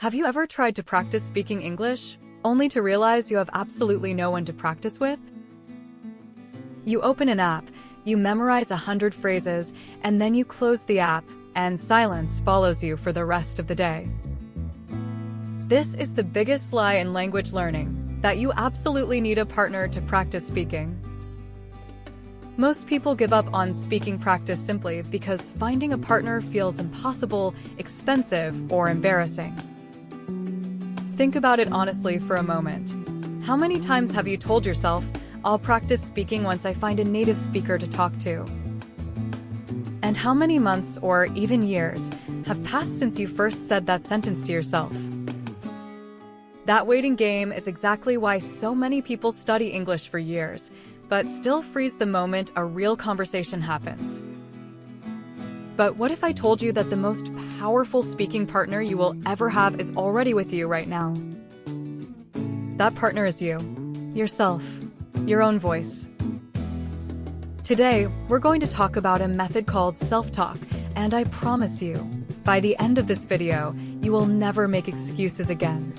Have you ever tried to practice speaking English, only to realize you have absolutely no one to practice with? You open an app, you memorize 100 phrases, and then you close the app, and silence follows you for the rest of the day. This is the biggest lie in language learning, that you absolutely need a partner to practice speaking. Most people give up on speaking practice simply because finding a partner feels impossible, expensive, or embarrassing. Think about it honestly for a moment. How many times have you told yourself, "I'll practice speaking once I find a native speaker to talk to"? And how many months or even years have passed since you first said that sentence to yourself? That waiting game is exactly why so many people study English for years, but still freeze the moment a real conversation happens. But what if I told you that the most powerful speaking partner you will ever have is already with you right now? That partner is you, yourself, your own voice. Today, we're going to talk about a method called self-talk, and I promise you, by the end of this video, you will never make excuses again.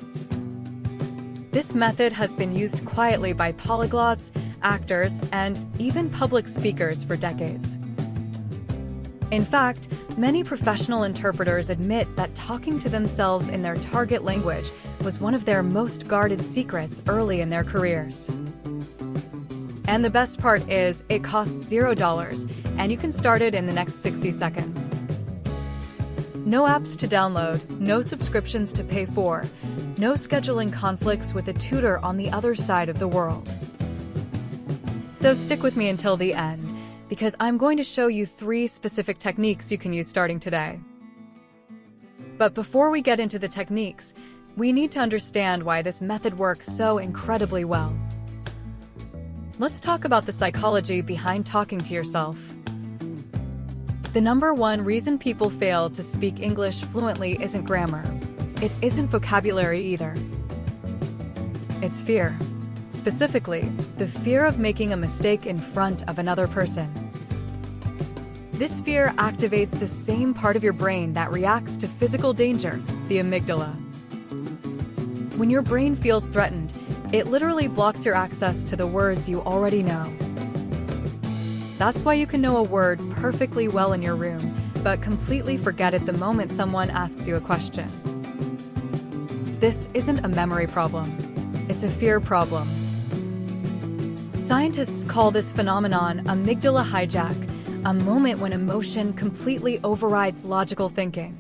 This method has been used quietly by polyglots, actors, and even public speakers for decades. In fact, many professional interpreters admit that talking to themselves in their target language was one of their most guarded secrets early in their careers. And the best part is, it costs $0, and you can start it in the next 60 seconds. No apps to download, no subscriptions to pay for, no scheduling conflicts with a tutor on the other side of the world. So stick with me until the end, because I'm going to show you 3 specific techniques you can use starting today. But before we get into the techniques, we need to understand why this method works so incredibly well. Let's talk about the psychology behind talking to yourself. The number one reason people fail to speak English fluently isn't grammar. It isn't vocabulary either. It's fear. Specifically, the fear of making a mistake in front of another person. This fear activates the same part of your brain that reacts to physical danger, the amygdala. When your brain feels threatened, it literally blocks your access to the words you already know. That's why you can know a word perfectly well in your room, but completely forget it the moment someone asks you a question. This isn't a memory problem. It's a fear problem. Scientists call this phenomenon amygdala hijack, a moment when emotion completely overrides logical thinking.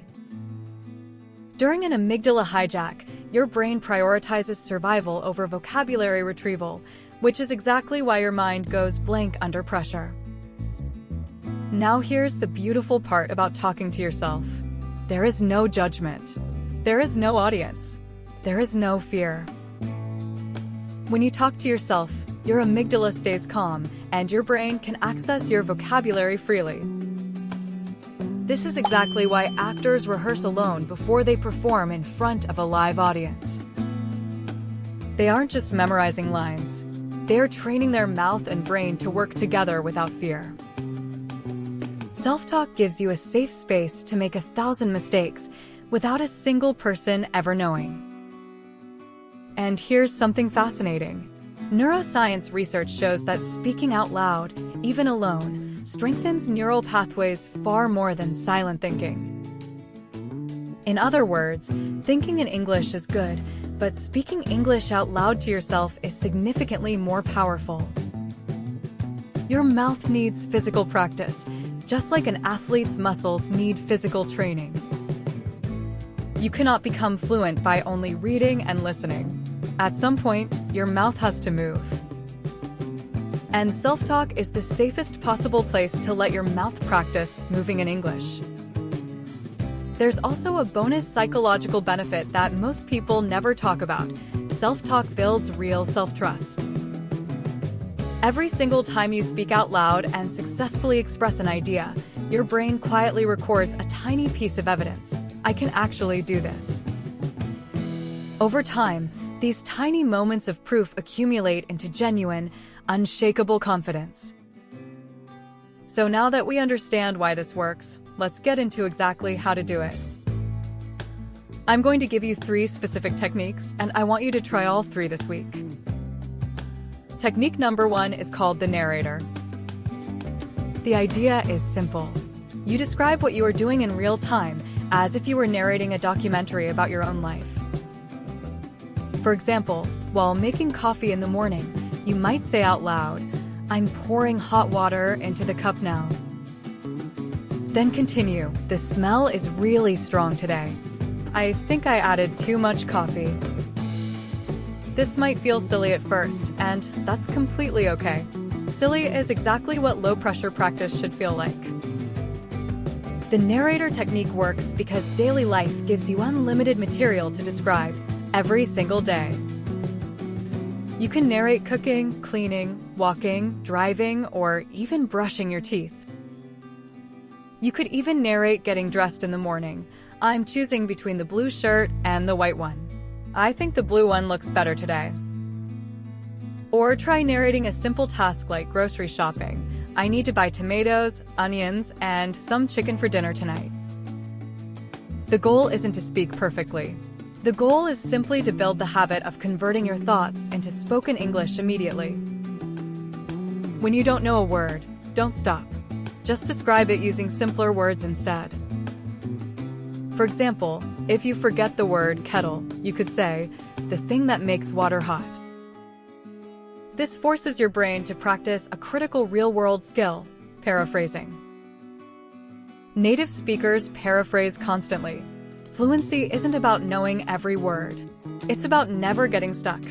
During an amygdala hijack, your brain prioritizes survival over vocabulary retrieval, which is exactly why your mind goes blank under pressure. Now here's the beautiful part about talking to yourself. There is no judgment. There is no audience. There is no fear. When you talk to yourself, your amygdala stays calm, and your brain can access your vocabulary freely. This is exactly why actors rehearse alone before they perform in front of a live audience. They aren't just memorizing lines. They are training their mouth and brain to work together without fear. Self-talk gives you a safe space to make 1,000 mistakes without a single person ever knowing. And here's something fascinating. Neuroscience research shows that speaking out loud, even alone, strengthens neural pathways far more than silent thinking. In other words, thinking in English is good, but speaking English out loud to yourself is significantly more powerful. Your mouth needs physical practice, just like an athlete's muscles need physical training. You cannot become fluent by only reading and listening. At some point, your mouth has to move. And self-talk is the safest possible place to let your mouth practice moving in English. There's also a bonus psychological benefit that most people never talk about. Self-talk builds real self-trust. Every single time you speak out loud and successfully express an idea, your brain quietly records a tiny piece of evidence. I can actually do this. Over time, these tiny moments of proof accumulate into genuine, unshakable confidence. So now that we understand why this works, let's get into exactly how to do it. I'm going to give you 3 specific techniques, and I want you to try all 3 this week. Technique number 1 is called the narrator. The idea is simple. You describe what you are doing in real time, as if you were narrating a documentary about your own life. For example, while making coffee in the morning, you might say out loud, "I'm pouring hot water into the cup now." Then continue, "The smell is really strong today. I think I added too much coffee." This might feel silly at first, and that's completely okay. Silly is exactly what low-pressure practice should feel like. The narrator technique works because daily life gives you unlimited material to describe every single day. You can narrate cooking, cleaning, walking, driving, or even brushing your teeth. You could even narrate getting dressed in the morning. "I'm choosing between the blue shirt and the white one. I think the blue one looks better today." Or try narrating a simple task like grocery shopping. "I need to buy tomatoes, onions, and some chicken for dinner tonight." The goal isn't to speak perfectly. The goal is simply to build the habit of converting your thoughts into spoken English immediately. When you don't know a word, don't stop. Just describe it using simpler words instead. For example, if you forget the word kettle, you could say, "the thing that makes water hot." This forces your brain to practice a critical real-world skill, paraphrasing. Native speakers paraphrase constantly. Fluency isn't about knowing every word. It's about never getting stuck.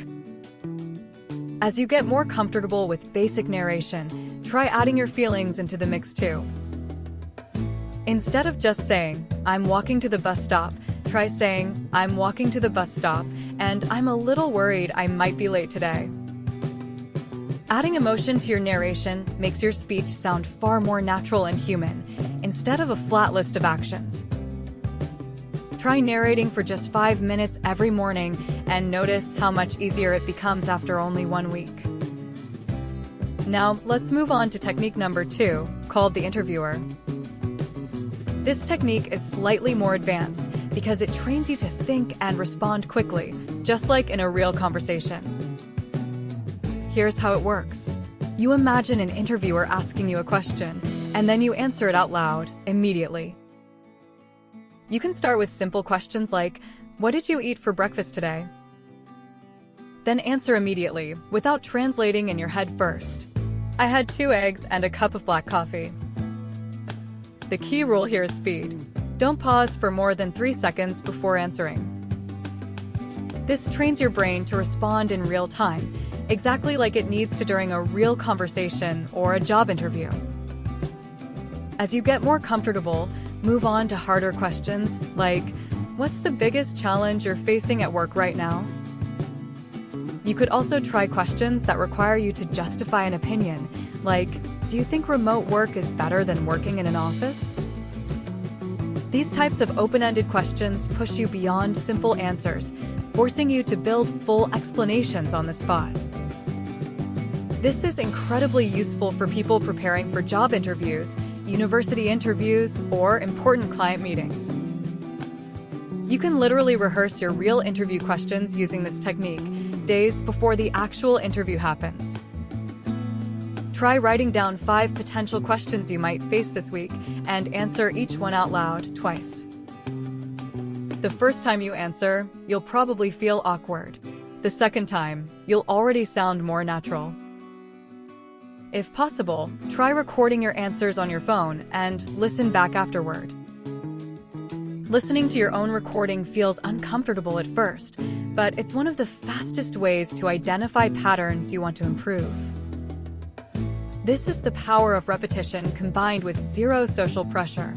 As you get more comfortable with basic narration, try adding your feelings into the mix too. Instead of just saying, "I'm walking to the bus stop," try saying, "I'm walking to the bus stop, and I'm a little worried I might be late today." Adding emotion to your narration makes your speech sound far more natural and human, instead of a flat list of actions. Try narrating for just 5 minutes every morning and notice how much easier it becomes after only 1 week. Now, let's move on to technique number 2, called the interviewer. This technique is slightly more advanced because it trains you to think and respond quickly, just like in a real conversation. Here's how it works. You imagine an interviewer asking you a question, and then you answer it out loud, immediately. You can start with simple questions like, "What did you eat for breakfast today?" Then answer immediately, without translating in your head first. "I had 2 eggs and a cup of black coffee." The key rule here is speed. Don't pause for more than 3 seconds before answering. This trains your brain to respond in real time, exactly like it needs to during a real conversation or a job interview. As you get more comfortable, move on to harder questions like, "What's the biggest challenge you're facing at work right now?" You could also try questions that require you to justify an opinion, like, "Do you think remote work is better than working in an office?" These types of open-ended questions push you beyond simple answers, forcing you to build full explanations on the spot. This is incredibly useful for people preparing for job interviews, university interviews, or important client meetings. You can literally rehearse your real interview questions using this technique, days before the actual interview happens. Try writing down 5 potential questions you might face this week and answer each one out loud twice. The first time you answer, you'll probably feel awkward. The second time, you'll already sound more natural. If possible, try recording your answers on your phone and listen back afterward. Listening to your own recording feels uncomfortable at first, but it's one of the fastest ways to identify patterns you want to improve. This is the power of repetition combined with zero social pressure.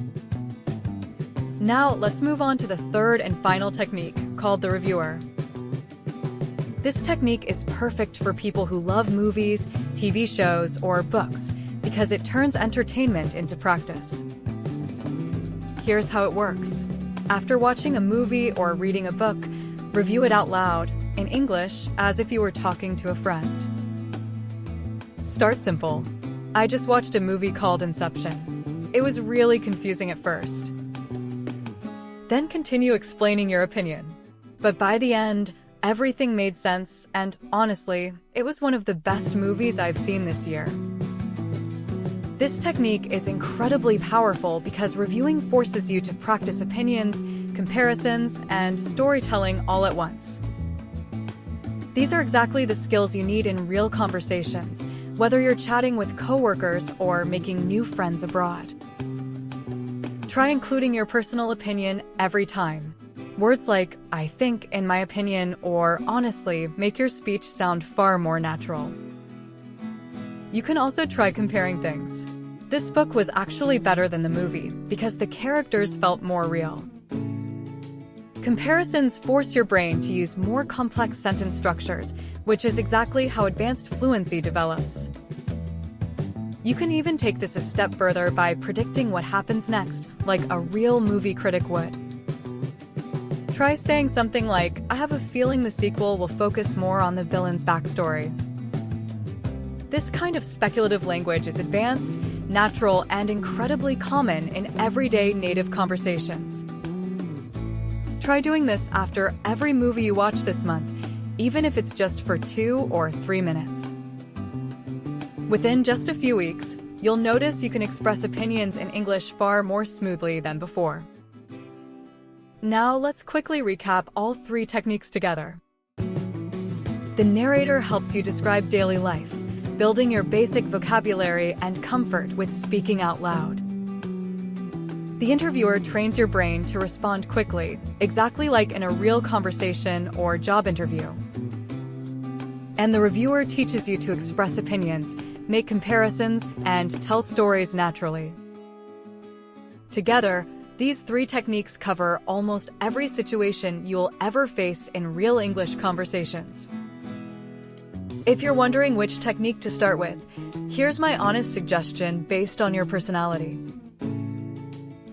Now, let's move on to the third and final technique, called the reviewer. This technique is perfect for people who love movies, TV shows, or books because it turns entertainment into practice. Here's how it works. After watching a movie or reading a book, review it out loud, in English, as if you were talking to a friend. Start simple. "I just watched a movie called Inception. It was really confusing at first." Then continue explaining your opinion. But by the end, everything made sense, and honestly, it was one of the best movies I've seen this year. This technique is incredibly powerful because reviewing forces you to practice opinions, comparisons, and storytelling all at once. These are exactly the skills you need in real conversations, whether you're chatting with coworkers or making new friends abroad. Try including your personal opinion every time. Words like, I think, in my opinion, or honestly, make your speech sound far more natural. You can also try comparing things. This book was actually better than the movie because the characters felt more real. Comparisons force your brain to use more complex sentence structures, which is exactly how advanced fluency develops. You can even take this a step further by predicting what happens next, like a real movie critic would. Try saying something like, I have a feeling the sequel will focus more on the villain's backstory. This kind of speculative language is advanced, natural, and incredibly common in everyday native conversations. Try doing this after every movie you watch this month, even if it's just for 2 or 3 minutes. Within just a few weeks, you'll notice you can express opinions in English far more smoothly than before. Now let's quickly recap all 3 techniques together. The narrator helps you describe daily life, building your basic vocabulary and comfort with speaking out loud. The interviewer trains your brain to respond quickly, exactly like in a real conversation or job interview. And the reviewer teaches you to express opinions, make comparisons, and tell stories naturally. Together, these 3 techniques cover almost every situation you'll ever face in real English conversations. If you're wondering which technique to start with, here's my honest suggestion based on your personality.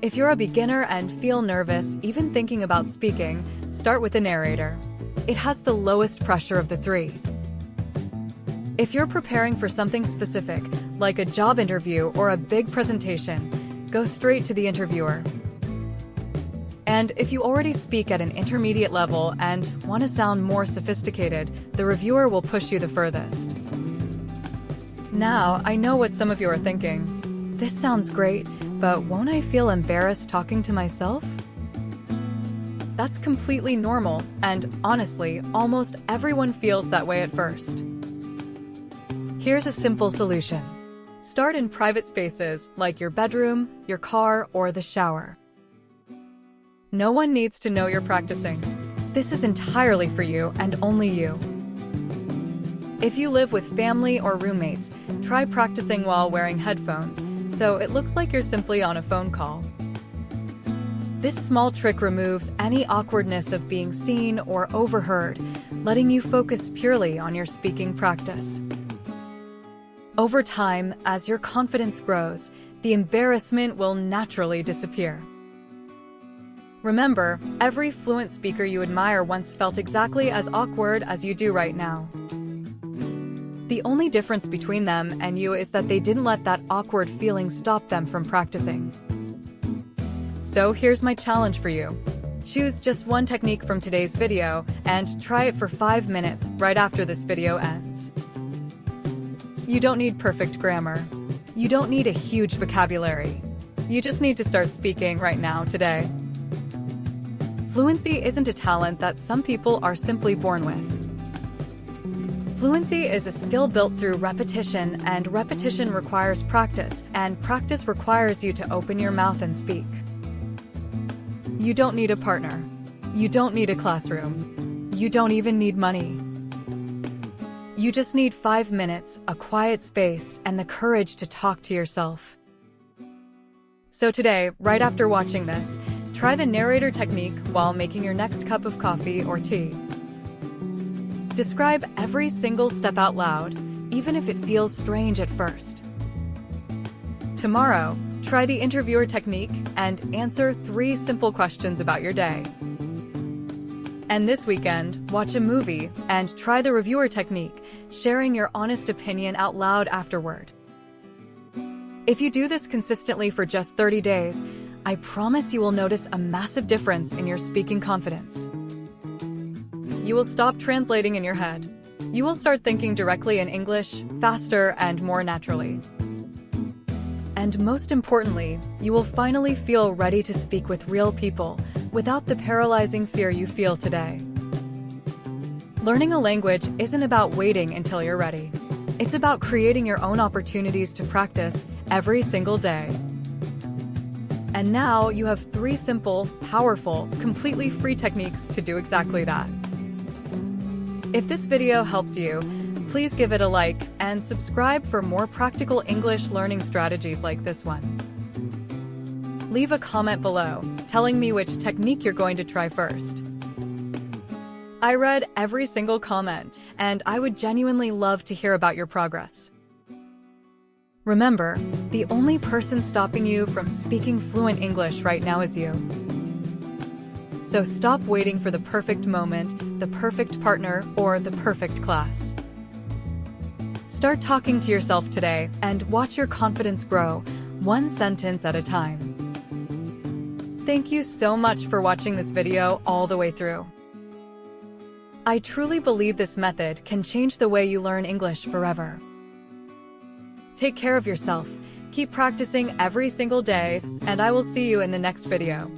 If you're a beginner and feel nervous even thinking about speaking, start with the narrator. It has the lowest pressure of the 3. If you're preparing for something specific, like a job interview or a big presentation, go straight to the interviewer. And if you already speak at an intermediate level and want to sound more sophisticated, the reviewer will push you the furthest. Now, I know what some of you are thinking. This sounds great, but won't I feel embarrassed talking to myself? That's completely normal, and honestly, almost everyone feels that way at first. Here's a simple solution. Start in private spaces like your bedroom, your car, or the shower. No one needs to know you're practicing. This is entirely for you and only you. If you live with family or roommates, try practicing while wearing headphones, so it looks like you're simply on a phone call. This small trick removes any awkwardness of being seen or overheard, letting you focus purely on your speaking practice. Over time, as your confidence grows, the embarrassment will naturally disappear. Remember, every fluent speaker you admire once felt exactly as awkward as you do right now. The only difference between them and you is that they didn't let that awkward feeling stop them from practicing. So here's my challenge for you. Choose just one technique from today's video and try it for 5 minutes right after this video ends. You don't need perfect grammar. You don't need a huge vocabulary. You just need to start speaking right now, today. Fluency isn't a talent that some people are simply born with. Fluency is a skill built through repetition, and repetition requires practice, and practice requires you to open your mouth and speak. You don't need a partner. You don't need a classroom. You don't even need money. You just need 5 minutes, a quiet space, and the courage to talk to yourself. So today, right after watching this, try the narrator technique while making your next cup of coffee or tea. Describe every single step out loud, even if it feels strange at first. Tomorrow, try the interviewer technique and answer 3 simple questions about your day. And this weekend, watch a movie and try the reviewer technique, sharing your honest opinion out loud afterward. If you do this consistently for just 30 days, I promise you will notice a massive difference in your speaking confidence. You will stop translating in your head. You will start thinking directly in English, faster and more naturally. And most importantly, you will finally feel ready to speak with real people without the paralyzing fear you feel today. Learning a language isn't about waiting until you're ready. It's about creating your own opportunities to practice every single day. And now you have 3 simple, powerful, completely free techniques to do exactly that. If this video helped you, please give it a like and subscribe for more practical English learning strategies like this one. Leave a comment below telling me which technique you're going to try first. I read every single comment, and I would genuinely love to hear about your progress. Remember, the only person stopping you from speaking fluent English right now is you. So stop waiting for the perfect moment, the perfect partner, or the perfect class. Start talking to yourself today and watch your confidence grow, one sentence at a time. Thank you so much for watching this video all the way through. I truly believe this method can change the way you learn English forever. Take care of yourself, keep practicing every single day, and I will see you in the next video.